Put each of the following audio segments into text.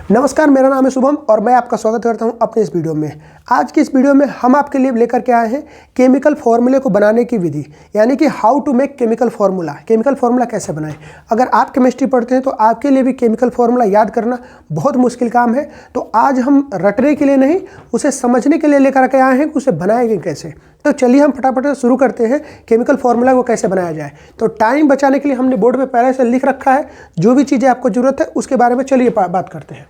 नमस्कार, मेरा नाम है शुभम और मैं आपका स्वागत करता हूं अपने इस वीडियो में। आज की इस वीडियो में हम आपके लिए लेकर के आए हैं केमिकल फार्मूले को बनाने की विधि, यानी कि how to make chemical formula. Chemical formula कैसे बनाएं। अगर आप केमिस्ट्री पढ़ते हैं तो आपके लिए भी केमिकल फार्मूला याद करना बहुत मुश्किल काम है। तो आज हम रटने के लिए नहीं, उसे समझने के लिए लेकर के आए हैं कि उसे बनाएंगे कैसे। तो चलिए हम फटाफट से शुरू करते हैं केमिकल फार्मूला को कैसे बनाया जाए। तो टाइम बचाने के लिए हमने बोर्ड पे पहले से लिख रखा है, जो भी चीज़ें आपको ज़रूरत है उसके बारे में चलिए बात करते हैं।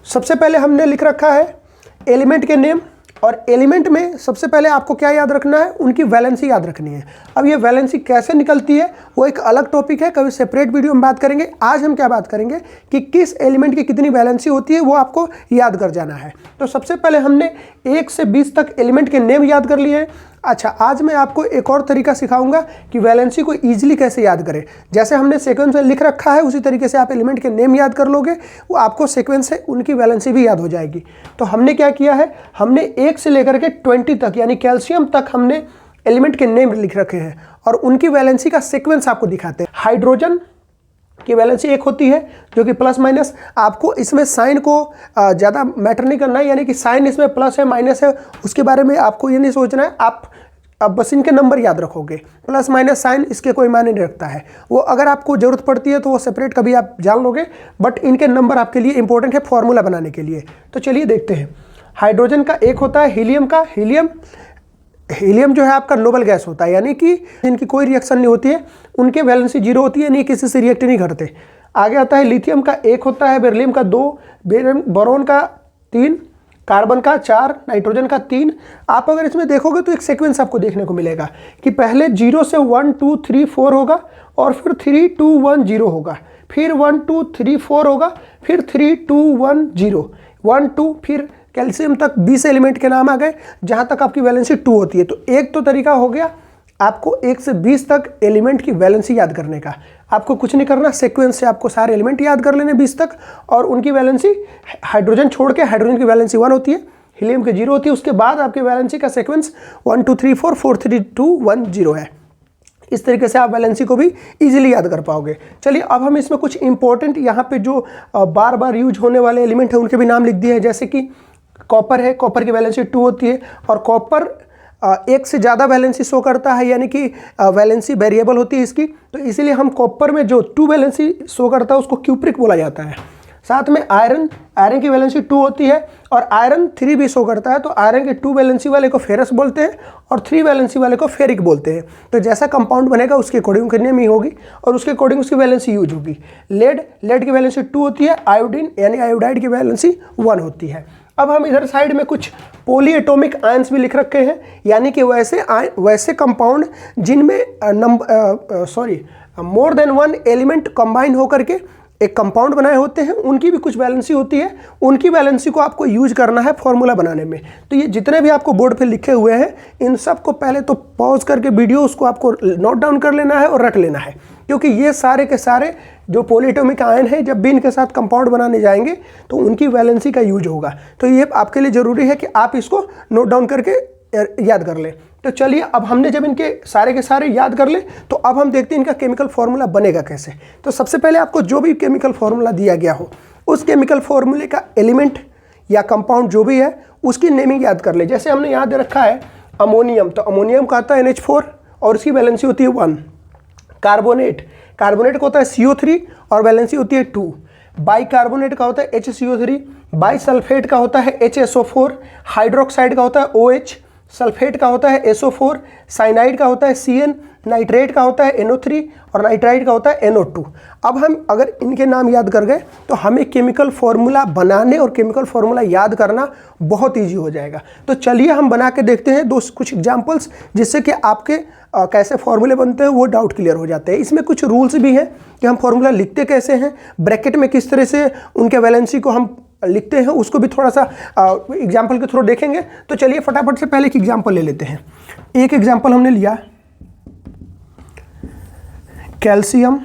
सबसे पहले हमने लिख रखा है एलिमेंट के नेम, और एलिमेंट में सबसे पहले आपको क्या याद रखना है, उनकी वैलेंसी याद रखनी है। अब ये वैलेंसी कैसे निकलती है वो एक अलग टॉपिक है, कभी सेपरेट वीडियो में बात करेंगे। आज हम क्या बात करेंगे कि किस एलिमेंट की कितनी वैलेंसी होती है वो आपको याद कर जाना है। तो सबसे पहले हमने 1 से 20 तक एलिमेंट के नेम याद कर लिए हैं। अच्छा, आज मैं आपको एक और तरीका सिखाऊंगा कि वैलेंसी को ईजिली कैसे याद करें। जैसे हमने सीक्वेंस में लिख रखा है उसी तरीके से आप एलिमेंट के नेम याद कर लोगे, वो आपको सीक्वेंस से उनकी वैलेंसी भी याद हो जाएगी। तो हमने क्या किया है, हमने 1 से लेकर के 20 तक यानी कैल्शियम तक हमने एलिमेंट के नेम लिख रखे हैं और उनकी वैलेंसी का सीक्वेंस आपको दिखाते हैं। हाइड्रोजन की वैलेंसी 1 होती है जो कि प्लस माइनस, आपको इसमें साइन को ज़्यादा मैटर नहीं करना है, यानी कि साइन इसमें प्लस है माइनस है उसके बारे में आपको ये नहीं सोचना है। आप बस इनके नंबर याद रखोगे, प्लस माइनस साइन इसके कोई मायने नहीं रखता है। वो अगर आपको ज़रूरत पड़ती है तो वो सेपरेट कभी आप जान लोगे, बट इनके नंबर आपके लिए इंपॉर्टेंट है फॉर्मूला बनाने के लिए। तो चलिए देखते हैं। हाइड्रोजन का 1 होता है हीलियम का। हीलियम जो है आपका नोबल गैस होता है, यानी कि जिनकी कोई रिएक्शन नहीं होती है, उनके वैलेंसी 0 होती है, नहीं किसी से रिएक्ट नहीं करते। आगे आता है लिथियम का 1 होता है, बेरिलियम का 2, बोरोन का 3, कार्बन का 4, नाइट्रोजन का 3। आप अगर इसमें देखोगे तो एक सीक्वेंस आपको देखने को मिलेगा कि पहले 0 से 1 2 3 4 होगा और फिर 3 2 1 0 होगा, फिर 1 2 3 4 होगा, फिर 3 2 1 0 1 2, फिर कैल्शियम तक 20 एलिमेंट के नाम आ गए जहाँ तक आपकी वैलेंसी 2 होती है। तो एक तो तरीका हो गया आपको 1 से 20 तक एलिमेंट की वैलेंसी याद करने का। आपको कुछ नहीं करना, सीक्वेंस से आपको सारे एलिमेंट याद कर लेने 20 तक, और उनकी वैलेंसी हाइड्रोजन छोड़ के, हाइड्रोजन की वैलेंसी 1 होती है, हीलियम की 0 होती है। उसके बाद आपकी वैलेंसी का सीक्वेंस 1 2 3 4 4 3 2 1 0 है। इस तरीके से आप वैलेंसी को भी इजीली याद कर पाओगे। चलिए अब हम इसमें कुछ इंपॉर्टेंट यहाँ पे जो बार बार यूज होने वाले एलिमेंट हैं उनके भी नाम लिख दिए हैं। जैसे कि कॉपर है, कॉपर की वैलेंसी 2 होती है, और कॉपर 1 से ज़्यादा वैलेंसी शो करता है, यानी कि वैलेंसी वेरिएबल होती है इसकी। तो इसीलिए हम कॉपर में जो 2 वैलेंसी शो करता है उसको क्यूप्रिक बोला जाता है। साथ में आयरन की वैलेंसी 2 होती है और आयरन 3 भी शो करता है। तो आयरन के 2 वैलेंसी वाले को फेरस बोलते हैं और 3 वैलेंसी वाले को फेरिक बोलते हैं। तो जैसा कंपाउंड बनेगा उसके अकॉर्डिंग उसकी नेम ही होगी और उसके अकॉर्डिंग उसकी वैलेंसी यूज होगी। लेड की वैलेंसी 2 होती है, आयोडीन यानी आयोडाइड की वैलेंसी 1 होती है। अब हम इधर साइड में कुछ पॉली एटॉमिक आयंस भी लिख रखे हैं, यानी कि वैसे कंपाउंड जिनमें मोर देन 1 एलिमेंट कंबाइन होकर के एक कंपाउंड बनाए होते हैं, उनकी भी कुछ वैलेंसी होती है। उनकी वैलेंसी को आपको यूज करना है फॉर्मूला बनाने में। तो ये जितने भी आपको बोर्ड पे लिखे हुए हैं इन सब को पहले तो पॉज करके वीडियो उसको आपको नोट डाउन कर लेना है और रख लेना है, क्योंकि ये सारे के सारे जो पॉलीएटॉमिक आयन है जब भी इनके साथ कंपाउंड बनाने जाएंगे तो उनकी वैलेंसी का यूज होगा। तो ये आपके लिए ज़रूरी है कि आप इसको नोट डाउन करके याद कर लें। तो चलिए अब हमने जब इनके सारे के सारे याद कर ले तो अब हम देखते हैं इनका केमिकल फार्मूला बनेगा कैसे। तो सबसे पहले आपको जो भी केमिकल फार्मूला दिया गया हो उस केमिकल फार्मूले का एलिमेंट या कंपाउंड जो भी है उसकी नेमिंग याद कर ले। जैसे हमने याद रखा है अमोनियम, तो अमोनियम का आता है NH4 और उसकी वैलेंसी होती है 1। कार्बोनेट का होता है CO3 और वैलेंसी होती है 2। बाइकार्बोनेट का होता है HCO3। बाइसल्फेट का होता है HSO4। हाइड्रोक्साइड का होता है OH। सल्फेट का होता है SO4। साइनाइड का होता है CN। नाइट्रेट का होता है NO3 और नाइट्राइड का होता है NO2। अब हम अगर इनके नाम याद कर गए तो हमें केमिकल फार्मूला बनाने और केमिकल फार्मूला याद करना बहुत इजी हो जाएगा। तो चलिए हम बना के देखते हैं कुछ एग्जांपल्स, जिससे कि आपके कैसे फार्मूले बनते हैं वो डाउट क्लियर हो जाते हैं। इसमें कुछ रूल्स भी हैं कि हम फार्मूला लिखते कैसे हैं, ब्रैकेट में किस तरह से उनके वैलेंसी को हम लिखते हैं, उसको भी थोड़ा सा एग्जाम्पल के थ्रू देखेंगे। तो चलिए फटाफट से पहले एक एग्जाम्पल ले लेते हैं। एक एग्जाम्पल हमने लिया कैल्शियम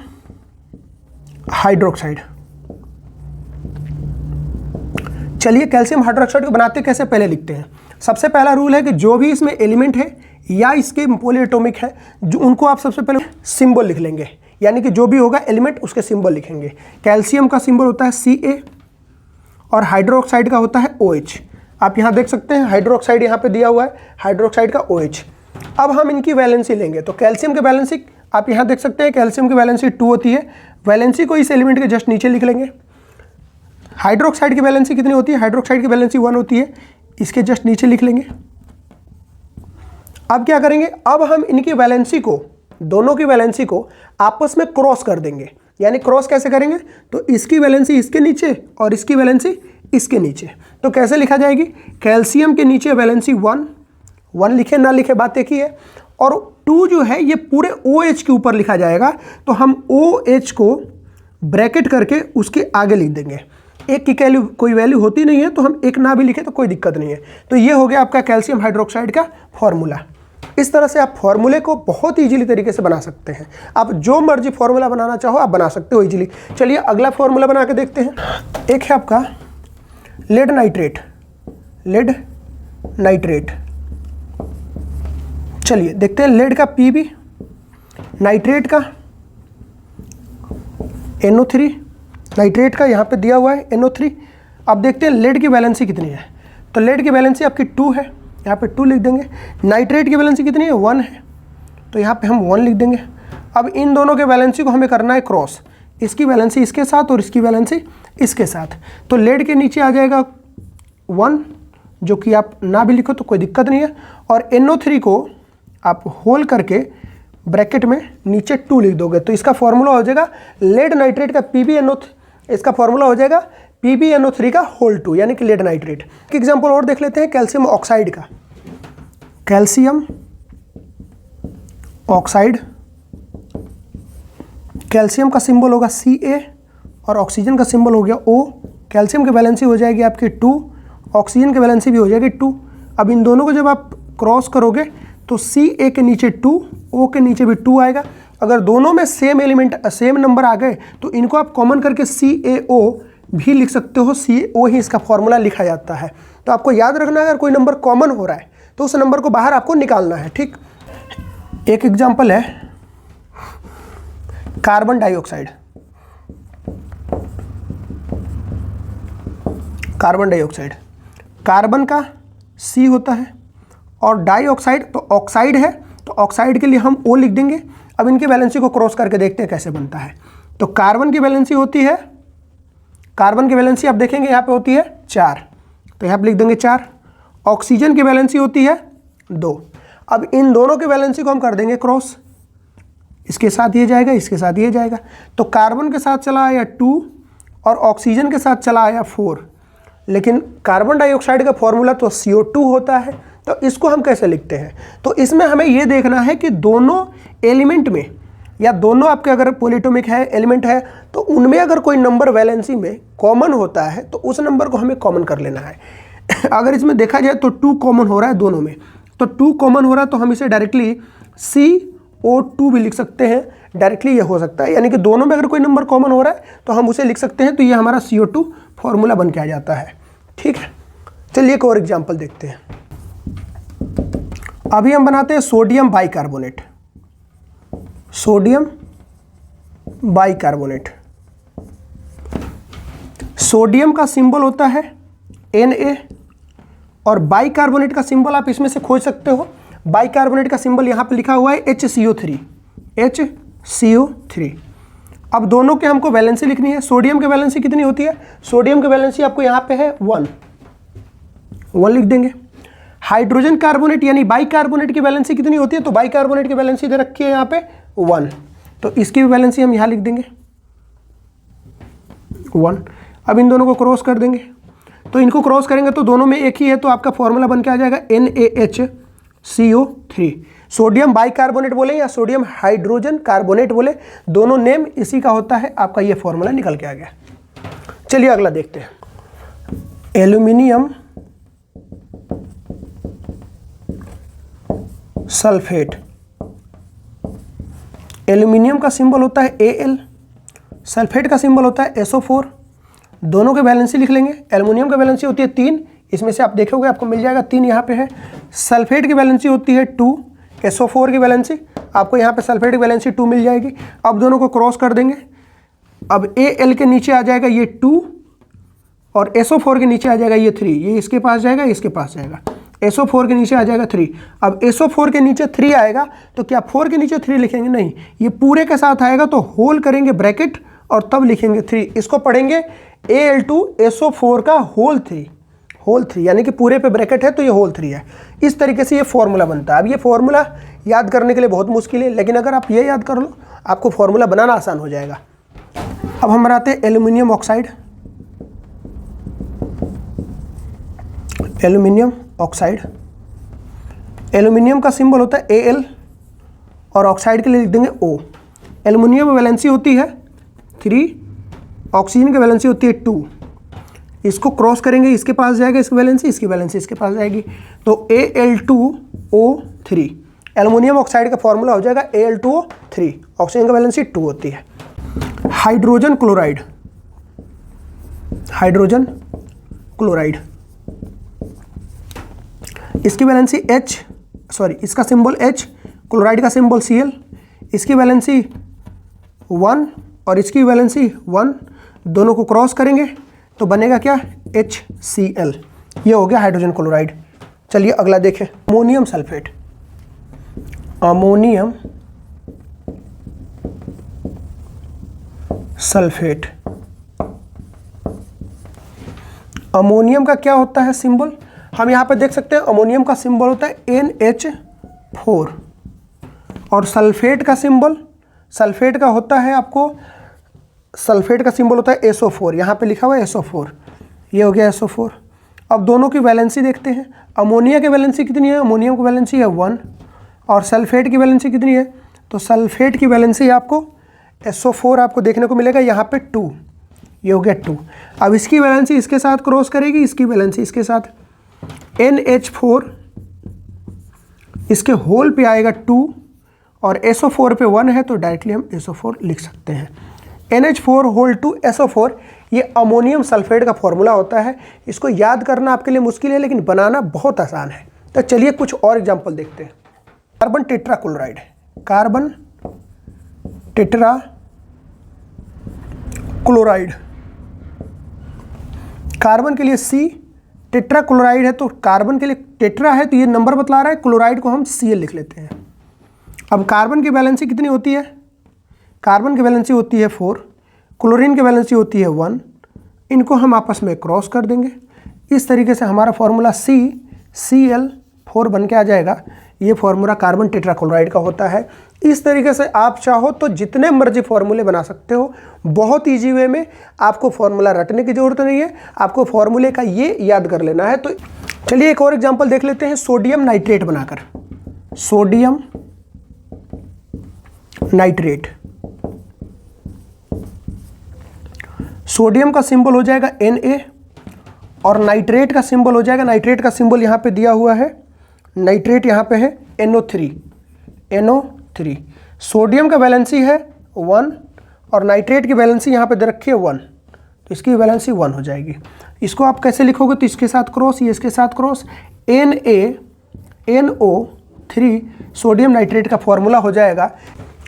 हाइड्रोक्साइड। चलिए कैल्शियम हाइड्रोक्साइड को बनाते कैसे पहले लिखते हैं। सबसे पहला रूल है कि जो भी इसमें एलिमेंट है या इसके पॉलीएटॉमिक है जो उनको आप सबसे पहले सिंबल लिख लेंगे, यानी कि जो भी होगा एलिमेंट उसके सिंबल लिखेंगे। कैल्शियम का सिंबल होता है Ca, और हाइड्रोक्साइड का होता है OH। आप यहाँ देख सकते हैं हाइड्रोक्साइड यहाँ पे दिया हुआ है, हाइड्रोक्साइड का OH। अब हम इनकी वैलेंसी लेंगे तो कैल्शियम की वैलेंसी आप यहाँ देख सकते हैं, कैल्शियम की वैलेंसी 2 होती है। वैलेंसी को इस एलिमेंट के जस्ट नीचे लिख लेंगे। हाइड्रोक्साइड की वैलेंसी कितनी होती है? हाइड्रोक्साइड की वैलेंसी 1 होती है, इसके जस्ट नीचे लिख लेंगे। अब क्या करेंगे, अब हम इनकी वैलेंसी को, दोनों की वैलेंसी को आपस में क्रॉस कर देंगे। यानी क्रॉस कैसे करेंगे, तो इसकी वैलेंसी इसके नीचे और इसकी वैलेंसी इसके नीचे। तो कैसे लिखा जाएगी, कैल्शियम के नीचे वैलेंसी 1 लिखे ना लिखे बात एक ही है, और 2 जो है ये पूरे OH के ऊपर लिखा जाएगा। तो हम OH को ब्रैकेट करके उसके आगे लिख देंगे। एक की कोई वैल्यू होती नहीं है तो हम एक ना भी लिखे तो कोई दिक्कत नहीं है। तो ये हो गया आपका कैल्शियम हाइड्रोक्साइड का फॉर्मूला। इस तरह से आप फॉर्मूले को बहुत ईजिली तरीके से बना सकते हैं। आप जो मर्जी फॉर्मूला बनाना चाहो आप बना सकते हो ईजिली। चलिए अगला फॉर्मूला बना के देखते हैं। एक है आपका लेड नाइट्रेट। चलिए देखते हैं लेड का Pb, नाइट्रेट का NO3, नाइट्रेट का यहाँ पे दिया हुआ है NO3। अब देखते हैं लेड की वैलेंसी कितनी है। तो लेड की वैलेंसी आपकी 2 है, यहाँ पे 2 लिख देंगे। नाइट्रेट की वैलेंसी कितनी है? 1 है, तो यहाँ पे हम 1 लिख देंगे। अब इन दोनों के वैलेंसी को हमें करना है क्रॉस, इसकी वैलेंसी इसके साथ और इसकी वैलेंसी इसके साथ। तो लेड के नीचे आ जाएगा 1, जो कि आप ना भी लिखो तो कोई दिक्कत नहीं है, और NO3 को आप होल करके ब्रैकेट में नीचे 2 लिख दोगे। तो इसका फॉर्मूला हो जाएगा लेड नाइट्रेट का PbNO3, इसका फॉर्मूला हो जाएगा PbNO3 का होल 2, यानी कि लेड नाइट्रेट। एक एग्जांपल और देख लेते हैं कैल्शियम ऑक्साइड का। कैल्शियम ऑक्साइड, कैल्शियम का सिंबल होगा Ca और ऑक्सीजन का सिंबल हो गया O। कैल्शियम की वैलेंसी हो जाएगी आपकी 2, ऑक्सीजन की वैलेंसी भी हो जाएगी 2। अब इन दोनों को जब आप क्रॉस करोगे तो Ca के नीचे 2, O के नीचे भी 2 आएगा। अगर दोनों में सेम एलिमेंट सेम नंबर आ गए तो इनको आप कॉमन करके CaO भी लिख सकते हो। CO ही इसका फॉर्मूला लिखा जाता है। तो आपको याद रखना है अगर कोई नंबर कॉमन हो रहा है तो उस नंबर को बाहर आपको निकालना है। ठीक, एक एग्जांपल है कार्बन डाइऑक्साइड। कार्बन का C होता है और डाइऑक्साइड तो ऑक्साइड है, तो ऑक्साइड के लिए हम O लिख देंगे। अब इनकी वैलेंसी को क्रॉस करके देखते हैं कैसे बनता है। तो कार्बन की वैलेंसी होती है, कार्बन की वैलेंसी आप देखेंगे यहाँ पे होती है 4, तो यहाँ पे लिख देंगे 4। ऑक्सीजन की वैलेंसी होती है 2। अब इन दोनों की वैलेंसी को हम कर देंगे क्रॉस, इसके साथ ये जाएगा, इसके साथ ये जाएगा। तो कार्बन के साथ चला आया 2 और ऑक्सीजन के साथ चला आया 4, लेकिन कार्बन डाइऑक्साइड का फॉर्मूला तो CO2 होता है। तो इसको हम कैसे लिखते हैं, तो इसमें हमें ये देखना है कि दोनों एलिमेंट में या दोनों आपके अगर पॉलीटोमिक है एलिमेंट है तो उनमें अगर कोई नंबर वैलेंसी में कॉमन होता है तो उस नंबर को हमें कॉमन कर लेना है। अगर इसमें देखा जाए तो 2 कॉमन हो रहा है दोनों में, तो 2 कॉमन हो रहा है तो हम इसे डायरेक्टली CO2 भी लिख सकते हैं। डायरेक्टली ये हो सकता है, यानी कि दोनों में अगर कोई नंबर कॉमन हो रहा है तो हम उसे लिख सकते हैं। तो ये हमारा CO2 फॉर्मूला बन के आ जाता है। ठीक है, चलिए एक और एग्जाम्पल देखते हैं। अभी हम बनाते हैं सोडियम बाइकार्बोनेट। सोडियम का सिंबल होता है Na और बाइकार्बोनेट का सिंबल आप इसमें से खोज सकते हो। बाइकार्बोनेट का सिंबल यहाँ पे लिखा हुआ है HCO3। अब दोनों के हमको वैलेंसी लिखनी है। सोडियम की वैलेंसी कितनी होती है? सोडियम की वैलेंसी आपको यहाँ पे है 1 लिख देंगे। हाइड्रोजन कार्बोनेट यानी बाइकार्बोनेट की वैलेंसी कितनी होती है? तो बाइकार्बोनेट की वैलेंसी दे रखी है यहाँ पे 1, तो इसकी भी वैलेंसी हम यहाँ लिख देंगे 1। अब इन दोनों को क्रॉस कर देंगे, तो इनको क्रॉस करेंगे तो दोनों में एक ही है, तो आपका फॉर्मूला बन के आ जाएगा NaHCO3। सोडियम बाइकार्बोनेट बोले या सोडियम हाइड्रोजन कार्बोनेट बोले, दोनों नेम इसी का होता है। आपका ये फॉर्मूला निकल के आ गया। चलिए अगला देखते हैं। Aluminium sulphate. एल्यूमिनियम का सिंबल होता है Al, सल्फेट का सिंबल होता है SO4। दोनों के वैलेंसी लिख लेंगे। एल्यूमिनियम की वैलेंसी होती है 3, इसमें से आप देखोगे आपको मिल जाएगा 3 यहाँ पे है। सल्फेट की वैलेंसी होती है 2, SO4 की वैलेंसी आपको यहाँ पे सल्फेट की वैलेंसी 2 मिल जाएगी। अब दोनों को क्रॉस कर देंगे। अब Al के नीचे आ जाएगा ये 2 और SO4 के नीचे आ जाएगा ये 3, ये इसके पास जाएगा, इसके पास जाएगा। SO4 के नीचे आ जाएगा 3। अब SO4 के नीचे 3 आएगा तो क्या 4 के नीचे 3 लिखेंगे? नहीं, ये पूरे के साथ आएगा तो होल करेंगे ब्रैकेट और तब लिखेंगे 3। इसको पढ़ेंगे Al2SO4 का होल 3, यानी कि पूरे पे ब्रैकेट है तो ये होल 3 है। इस तरीके से ये फॉर्मूला बनता है। अब ये फॉर्मूला याद करने के लिए बहुत मुश्किल है, लेकिन अगर आप ये याद कर लो आपको फॉर्मूला बनाना आसान हो जाएगा। अब हम बनाते हैं aluminium oxide. Aluminium oxide, aluminium का सिंबल होता है Al और ऑक्साइड के लिए लिख देंगे O। एल्यूमिनियम में वैलेंसी होती है 3, ऑक्सीजन की वैलेंसी होती है 2। इसको क्रॉस करेंगे, इसके पास जाएगा इसकी वैलेंसी, इसकी वैलेंसी इसके पास जाएगी, तो Al2O3। एल्यूमिनियम ऑक्साइड का फॉर्मूला हो जाएगा Al2O3। ऑक्सीजन की वैलेंसी 2 होती है। हाइड्रोजन क्लोराइड, हाइड्रोजन क्लोराइड, इसकी वैलेंसी इसका सिंबल H, क्लोराइड का सिंबल Cl, इसकी वैलेंसी 1 और इसकी वैलेंसी 1, दोनों को क्रॉस करेंगे तो बनेगा क्या? HCl। ये हो गया हाइड्रोजन क्लोराइड। चलिए अगला देखें, ammonium sulphate. Ammonium sulphate, ammonium का क्या होता है सिंबल? हम यहाँ पे देख सकते हैं अमोनियम का सिंबल होता है NH4 और सल्फेट का सिंबल, सल्फेट का होता है आपको, सल्फेट का सिंबल होता है SO4। यहाँ पे लिखा हुआ है SO4, ये हो गया SO4। अब दोनों की वैलेंसी देखते हैं। अमोनिया की वैलेंसी कितनी है? अमोनियम की वैलेंसी है 1 और सल्फेट की वैलेंसी कितनी है? तो सल्फेट की वैलेंसी आपको SO4 आपको देखने को मिलेगा यहाँ पे 2, ये हो गया 2। अब इसकी वैलेंसी इसके साथ क्रॉस करेगी, इसकी वैलेंसी इसके साथ, NH4 इसके होल पे आएगा 2 और SO4 पे 1 है तो डायरेक्टली हम SO4 लिख सकते हैं। NH4 होल 2 SO4, ये अमोनियम सल्फेट का फॉर्मूला होता है। इसको याद करना आपके लिए मुश्किल है लेकिन बनाना बहुत आसान है। तो चलिए कुछ और एग्जांपल देखते हैं। Carbon tetra chloride, carbon tetra chloride, carbon के लिए C, टेट्रा क्लोराइड है तो कार्बन के लिए टेट्रा है तो ये नंबर बतला रहा है, क्लोराइड को हम Cl लिख लेते हैं। अब कार्बन की वैलेंसी कितनी होती है? कार्बन की वैलेंसी होती है 4, क्लोरीन की वैलेंसी होती है 1, इनको हम आपस में क्रॉस कर देंगे। इस तरीके से हमारा फॉर्मूला CCl4 बन के आ जाएगा। ये फॉर्मूला कार्बन टेट्रा क्लोराइड का होता है। इस तरीके से आप चाहो तो जितने मर्जी फॉर्मूले बना सकते हो, बहुत ईजी वे में। आपको फॉर्मूला रटने की ज़रूरत नहीं है, आपको फॉर्मूले का ये याद कर लेना है। तो चलिए एक और एग्जांपल देख लेते हैं सोडियम नाइट्रेट बनाकर। सोडियम नाइट्रेट, सोडियम का सिंबल हो जाएगा Na और नाइट्रेट का सिंबल हो जाएगा, नाइट्रेट का सिंबल यहाँ पे दिया हुआ है, नाइट्रेट यहाँ पे है NO3। सोडियम का वैलेंसी है 1 और नाइट्रेट की वैलेंसी यहाँ पे दे रखी है 1, तो इसकी वैलेंसी 1 हो जाएगी। इसको आप कैसे लिखोगे? तो इसके साथ क्रॉस, ये इसके साथ क्रॉस, NaNO3 सोडियम नाइट्रेट का फॉर्मूला हो जाएगा।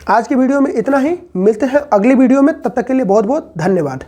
आज की वीडियो में इतना ही, मिलते हैं अगली वीडियो में, तब तक के लिए बहुत बहुत धन्यवाद।